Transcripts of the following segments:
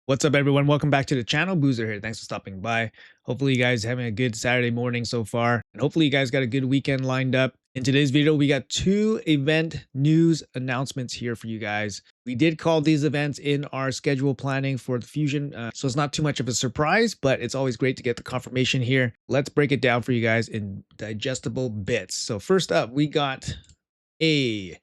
What's up, everyone? Welcome back to the channel. Boozer here. Thanks for stopping by. Hopefully, you guys having a good Saturday morning so far, and hopefully, you guys got a good weekend lined up. In today's video, we got two event news announcements here for you guys. We did call these events in our schedule planning for the Fusion, so it's not too much of a surprise, but it's always great to get the confirmation here. Let's break it down for you guys in digestible bits. So first up, we got a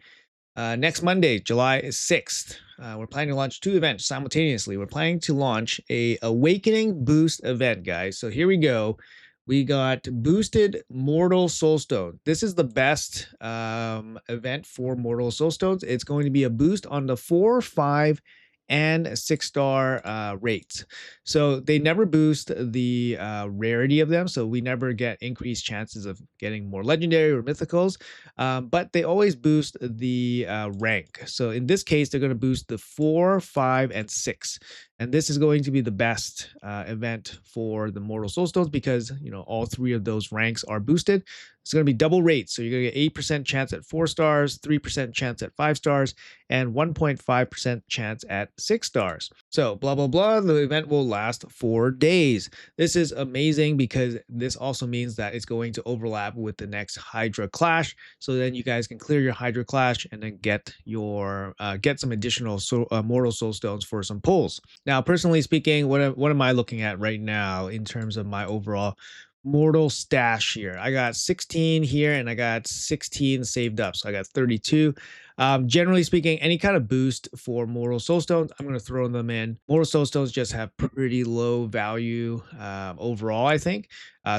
next Monday, July 6th, we're planning to launch two events simultaneously. We're planning to launch a Awakening Boost event, guys. So here we go. We got boosted Mortal Soulstone. This is the best event for Mortal Soulstones. It's going to be a boost on the 4, 5, and 6-star rates. So they never boost the rarity of them. So we never get increased chances of getting more legendary or mythicals. But they always boost the rank. So in this case, they're going to boost the 4, 5, and 6. And this is going to be the best event for the Mortal Soulstones because, you know, all three of those ranks are boosted. It's going to be double rates. So you're going to get 8% chance at 4 stars, 3% chance at 5 stars, and 1.5% chance at 6 stars. So blah, blah, blah. The event will last 4 days. This is amazing because this also means that it's going to overlap with the next Hydra Clash. So then you guys can clear your Hydra Clash and then get your get some additional Mortal Soulstones for some pulls. Now, personally speaking, what am I looking at right now in terms of my overall Mortal stash here? I got 16 here and I got 16 saved up. So I got 32. Generally speaking, any kind of boost for Mortal Soulstones, I'm going to throw them in. Mortal Soulstones just have pretty low value overall, I think.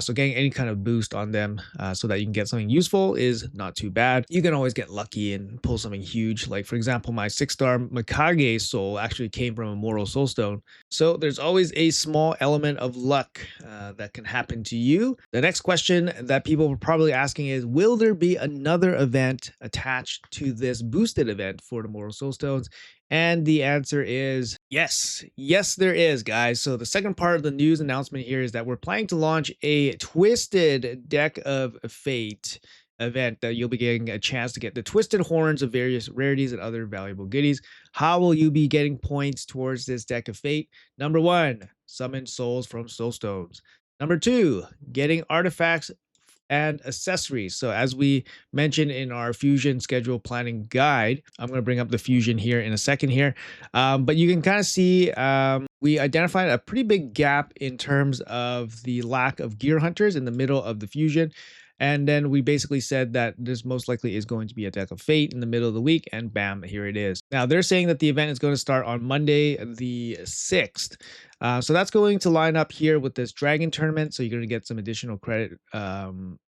So getting any kind of boost on them so that you can get something useful is not too bad. You can always get lucky and pull something huge. Like, for example, my 6-star Mikage soul actually came from a Mortal Soulstone. So there's always a small element of luck that can happen to you. The next question that people are probably asking is, will there be another event attached to this boosted event for the Mortal Soulstones? And the answer is yes. Yes, there is, guys. So the second part of the news announcement here is that we're planning to launch a Twisted Deck of Fate event that you'll be getting a chance to get the twisted horns of various rarities and other valuable goodies. How will you be getting points towards this Deck of Fate? Number 1, summon souls from soulstones. Number 2, getting artifacts and accessories. So as we mentioned in our Fusion schedule planning guide, I'm going to bring up the Fusion here in a second here, but you can kind of see we identified a pretty big gap in terms of the lack of gear hunters in the middle of the Fusion. And then we basically said that this most likely is going to be a Deck of Fate in the middle of the week, and bam, here it is. Now, they're saying that the event is going to start on Monday, the 6th. So that's going to line up here with this Dragon tournament. So you're going to get some additional credit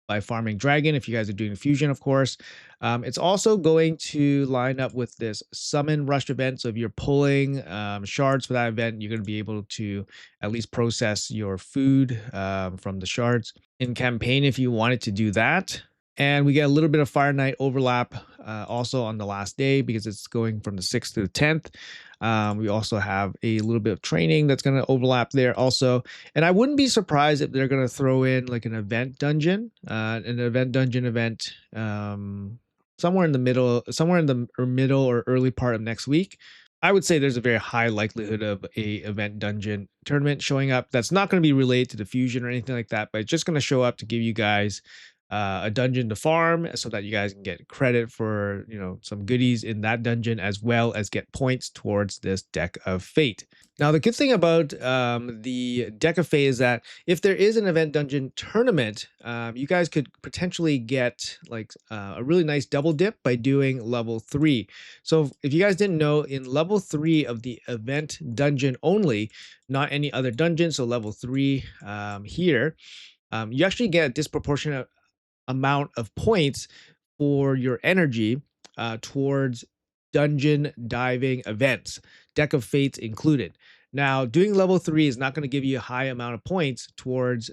by farming Dragon if you guys are doing Fusion, of course. It's also going to line up with this Summon Rush event. So if you're pulling shards for that event, you're going to be able to at least process your food from the shards. In campaign, if you wanted to do that. And we get a little bit of Fire Knight overlap also on the last day because it's going from the 6th to the 10th. We also have a little bit of training that's going to overlap there also. And I wouldn't be surprised if they're going to throw in like an event dungeon, event somewhere in the middle or early part of next week. I would say there's a very high likelihood of a event dungeon tournament showing up. That's not going to be related to the Fusion or anything like that, but it's just going to show up to give you guys a dungeon to farm so that you guys can get credit for, you know, some goodies in that dungeon, as well as get points towards this Deck of Fate. Now, the good thing about the Deck of Fate is that if there is an event dungeon tournament, you guys could potentially get like a really nice double dip by doing level 3. So if you guys didn't know, in level 3 of the event dungeon only, not any other dungeon, so level 3 here, you actually get a disproportionate amount of points for your energy towards dungeon diving events, Deck of Fates included. Now, doing level 3 is not going to give you a high amount of points towards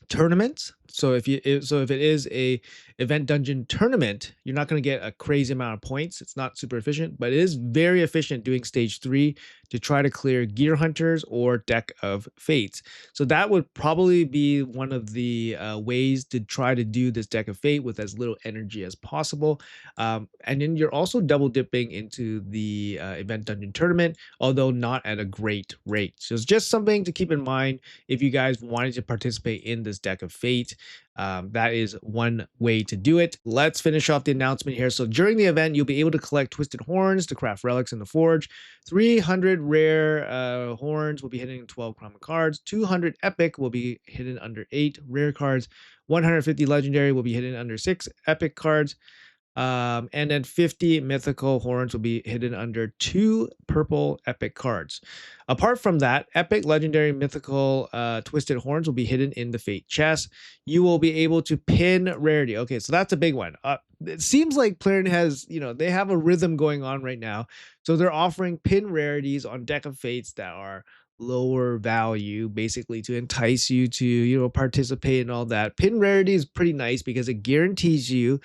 tournaments. So if it is a event dungeon tournament, you're not going to get a crazy amount of points. It's not super efficient, but it is very efficient doing stage 3 to try to clear gear hunters or deck of fates. So that would probably be one of the ways to try to do this deck of fate with as little energy as possible. And then you're also double dipping into the event dungeon tournament, although not at a great rate. So it's just something to keep in mind if you guys wanted to participate in this deck of fate. That is one way to do it. Let's finish off the announcement here. So during the event, you'll be able to collect twisted horns to craft relics in the forge. 300 rare horns will be hidden in 12 common cards. 200 epic will be hidden under 8 rare cards. 150 legendary will be hidden under 6 epic cards. And then 50 mythical horns will be hidden under 2 purple epic cards. Apart from that, epic, legendary, mythical, twisted horns will be hidden in the fate chest. You will be able to pin rarity. Okay, so that's a big one. It seems like Plarium has, they have a rhythm going on right now. So they're offering pin rarities on deck of fates that are lower value, basically to entice you to, participate and all that. Pin rarity is pretty nice because it guarantees you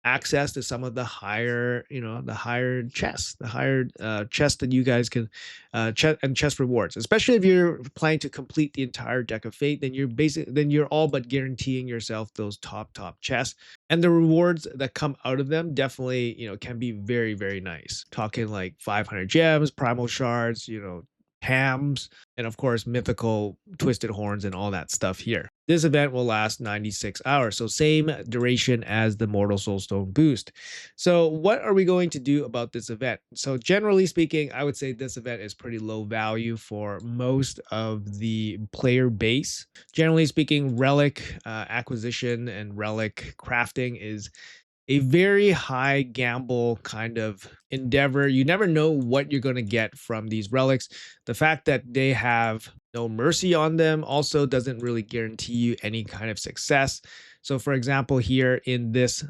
access to some of the higher, the higher chests, chests that you guys can chest rewards, especially if you're planning to complete the entire deck of fate. Then you're all but guaranteeing yourself those top chests, and the rewards that come out of them definitely, can be very, very nice. Talking like 500 gems, primal shards, hams, and of course mythical twisted horns and all that stuff here. This event will last 96 hours, so same duration as the Mortal Soulstone boost. So what are we going to do about this event? So generally speaking, I would say this event is pretty low value for most of the player base. Generally speaking, relic acquisition and relic crafting is a very high gamble kind of endeavor. You never know what you're going to get from these relics. The fact that they have no mercy on them also doesn't really guarantee you any kind of success. So for example, here in this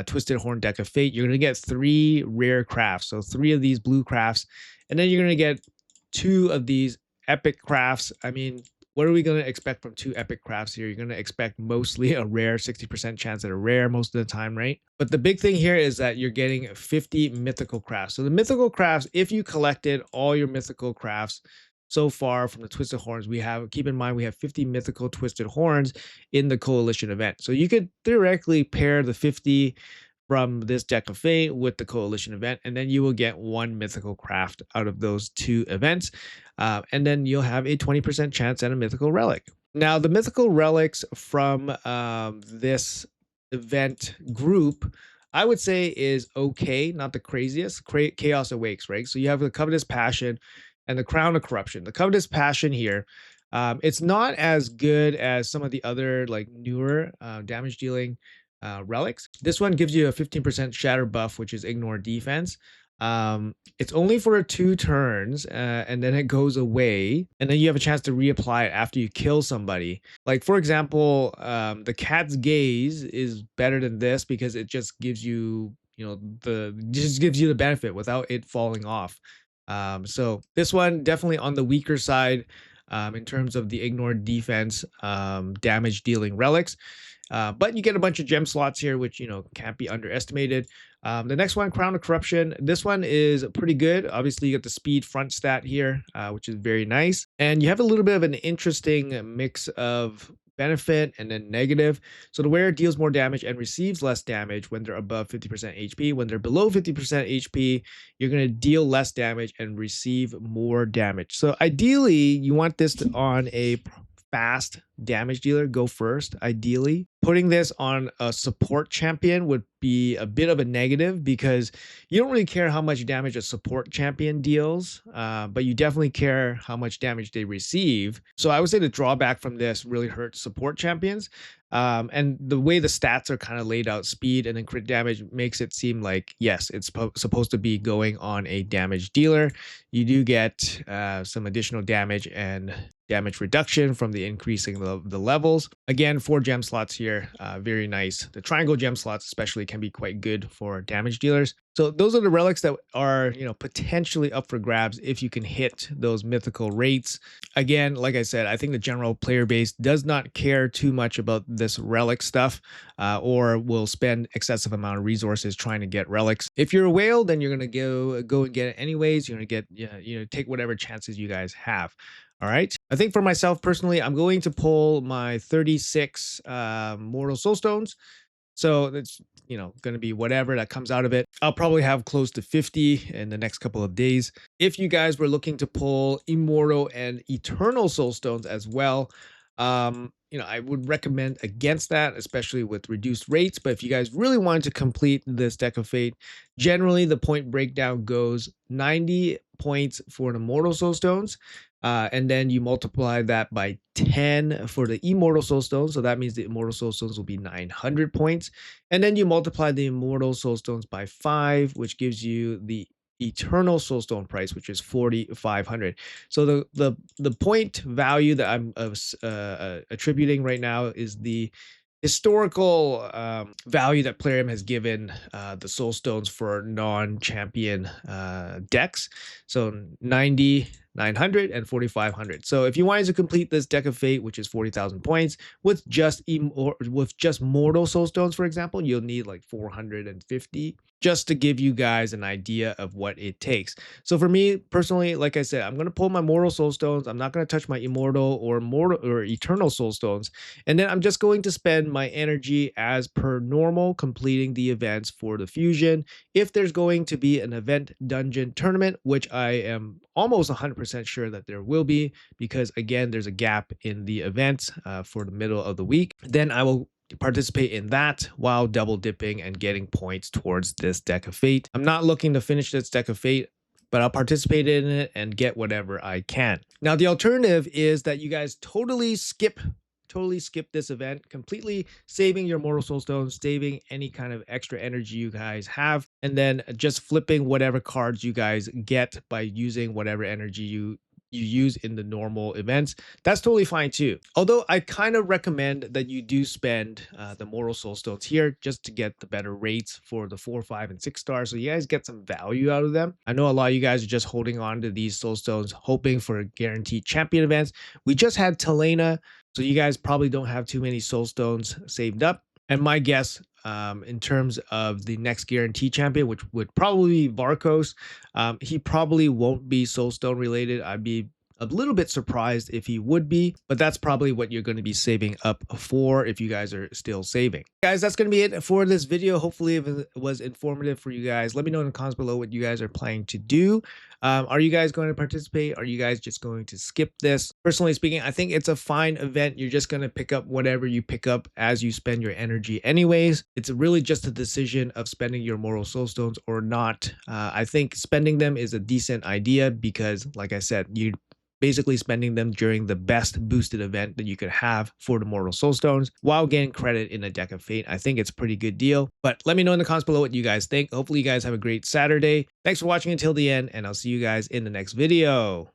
Twisted Horn deck of fate, you're going to get 3 rare crafts. So 3 of these blue crafts, and then you're going to get 2 of these epic crafts. I mean, what are we going to expect from 2 epic crafts here? You're going to expect mostly a rare, 60% chance at a rare most of the time, right? But the big thing here is that you're getting 50 mythical crafts. So the mythical crafts, if you collected all your mythical crafts so far from the Twisted Horns, keep in mind, we have 50 mythical Twisted Horns in the Coalition event. So you could theoretically pair the 50 from this deck of fate with the Coalition event, and then you will get 1 mythical craft out of those 2 events, and then you'll have a 20% chance at a mythical relic. Now, the mythical relics from this event group, I would say, is okay, not the craziest. Chaos Awakes, right? So you have the Covetous Passion and the Crown of Corruption. The Covetous Passion here, it's not as good as some of the other like newer damage dealing relics. This one gives you a 15% shatter buff, which is ignore defense. It's only for 2 turns, and then it goes away, and then you have a chance to reapply it after you kill somebody. Like for example, the Cat's Gaze is better than this because it just gives you, the benefit without it falling off. So this one definitely on the weaker side in terms of the ignore defense damage dealing relics. But you get a bunch of gem slots here, which, can't be underestimated. The next one, Crown of Corruption. This one is pretty good. Obviously, you get the speed front stat here, which is very nice. And you have a little bit of an interesting mix of benefit and then negative. So the wearer deals more damage and receives less damage when they're above 50% HP. When they're below 50% HP, you're going to deal less damage and receive more damage. So ideally, you want this on a fast damage dealer go first. Ideally, putting this on a support champion would be a bit of a negative because you don't really care how much damage a support champion deals, but you definitely care how much damage they receive. So I would say the drawback from this really hurts support champions. And the way the stats are kind of laid out, speed and then crit damage, makes it seem like, yes, it's supposed to be going on a damage dealer. You do get some additional damage and damage reduction from the increasing the levels. Again, 4 gem slots here, very nice. The triangle gem slots especially can be quite good for damage dealers. So those are the relics that are, potentially up for grabs if you can hit those mythical rates. Again, like I said, I think the general player base does not care too much about this relic stuff, or will spend excessive amount of resources trying to get relics. If you're a whale, then you're gonna go and get it anyways. You're gonna get, take whatever chances you guys have. All right. I think for myself personally, I'm going to pull my 36 mortal soulstones. So that's, going to be whatever that comes out of it. I'll probably have close to 50 in the next couple of days. If you guys were looking to pull immortal and eternal soulstones as well, I would recommend against that, especially with reduced rates. But if you guys really wanted to complete this deck of fate, generally the point breakdown goes 90 points for the immortal soulstones. And then you multiply that by 10 for the immortal soulstones. So that means the immortal soulstones will be 900 points. And then you multiply the immortal soulstones by 5, which gives you the eternal soulstone price, which is 4,500. So the point value that I'm attributing right now is the historical value that Plarium has given the soulstones for non-champion decks. So 90, 900, and 4,500. So if you wanted to complete this deck of fate, which is 40,000 points, with just mortal soulstones, for example, you'll need like 450, just to give you guys an idea of what it takes. So for me personally, like I said, I'm going to pull my mortal soulstones. I'm not going to touch my immortal or eternal soulstones. And then I'm just going to spend my energy as per normal, completing the events for the fusion. If there's going to be an event dungeon tournament, which I am almost 100% sure that there will be, because again, there's a gap in the events for the middle of the week, then I will participate in that while double dipping and getting points towards this deck of fate. I'm not looking to finish this deck of fate, but I'll participate in it and get whatever I can. Now, the alternative is that you guys totally skip this event, completely saving your mortal soulstones, saving any kind of extra energy you guys have, and then just flipping whatever cards you guys get by using whatever energy you use in the normal events. That's totally fine too. Although I kind of recommend that you do spend the mortal soulstones here just to get the better rates for the 4, 5, and 6 stars, so you guys get some value out of them. I know a lot of you guys are just holding on to these soulstones, hoping for guaranteed champion events. We just had Telena, so you guys probably don't have too many soulstones saved up. And my guess, in terms of the next guarantee champion, which would probably be Varkos, he probably won't be soulstone related. I'd be a little bit surprised if he would be, but that's probably what you're going to be saving up for if you guys are still saving. Guys, that's going to be it for this video. Hopefully it was informative for you guys. Let me know in the comments below what you guys are planning to do. Are you guys going to participate? Are you guys just going to skip this? Personally speaking, I think it's a fine event. You're just going to pick up whatever you pick up as you spend your energy anyways. It's really just a decision of spending your mortal soulstones or not. I think spending them is a decent idea because, like I said, you basically spending them during the best boosted event that you could have for the mortal soulstones while getting credit in a deck of fate. I think it's a pretty good deal, but let me know in the comments below what you guys think. Hopefully you guys have a great Saturday. Thanks for watching until the end, and I'll see you guys in the next video.